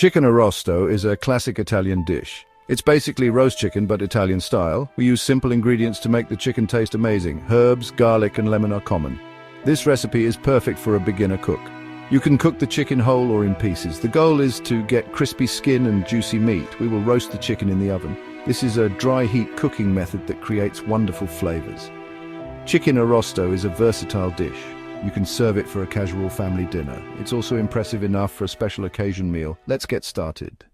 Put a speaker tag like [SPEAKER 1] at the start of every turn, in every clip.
[SPEAKER 1] Chicken arrosto is a classic Italian dish. It's basically roast chicken but Italian style. We use simple ingredients to make the chicken taste amazing. Herbs, garlic and lemon are common. This recipe is perfect for a beginner cook. You can cook the chicken whole or in pieces. The goal is to get crispy skin and juicy meat. We will roast the chicken in the oven. This is a dry heat cooking method that creates wonderful flavors. Chicken arrosto is a versatile dish. You can serve it for a casual family dinner. It's also impressive enough for a special occasion meal. Let's get started.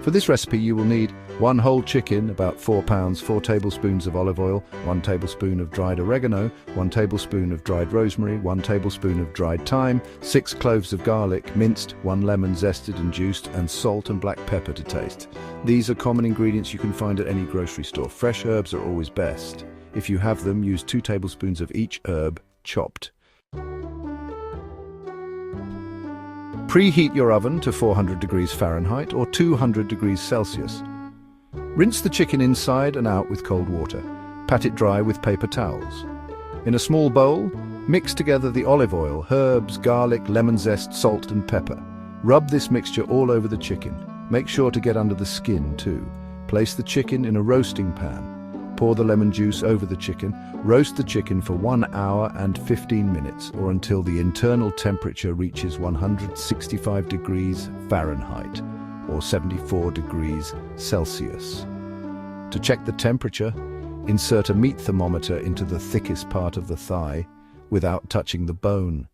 [SPEAKER 1] For this recipe you will need 1 whole chicken, about 4 pounds, 4 tablespoons of olive oil, 1 tablespoon of dried oregano, 1 tablespoon of dried rosemary, 1 tablespoon of dried thyme, 6 cloves of garlic, minced, 1 lemon zested and juiced, and salt and black pepper to taste. These are common ingredients you can find at any grocery store. Fresh herbs are always best. If you have them, use 2 tablespoons of each herb, chopped. Preheat your oven to 400 degrees Fahrenheit or 200 degrees Celsius. Rinse the chicken inside and out with cold water. Pat it dry with paper towels. In a small bowl, mix together the olive oil, herbs, garlic, lemon zest, salt and pepper. Rub this mixture all over the chicken. Make sure to get under the skin too. Place the chicken in a roasting pan. Pour the lemon juice over the chicken. Roast the chicken for 1 hour and 15 minutes or until the internal temperature reaches 165 degrees Fahrenheit or 74 degrees Celsius. To check the temperature, insert a meat thermometer into the thickest part of the thigh without touching the bone.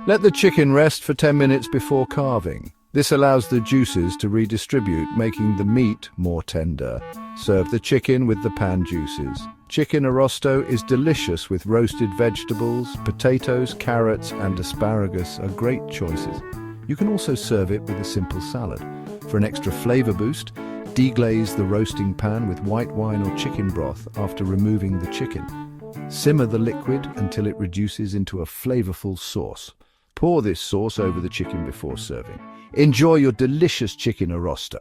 [SPEAKER 1] Let the chicken rest for 10 minutes before carving. This allows the juices to redistribute, making the meat more tender. Serve the chicken with the pan juices. Chicken arrosto is delicious with roasted vegetables. Potatoes, carrots and asparagus are great choices. You can also serve it with a simple salad. For an extra flavor boost, deglaze the roasting pan with white wine or chicken broth after removing the chicken. Simmer the liquid until it reduces into a flavorful sauce. Pour this sauce over the chicken before serving. Enjoy your delicious chicken arrosto.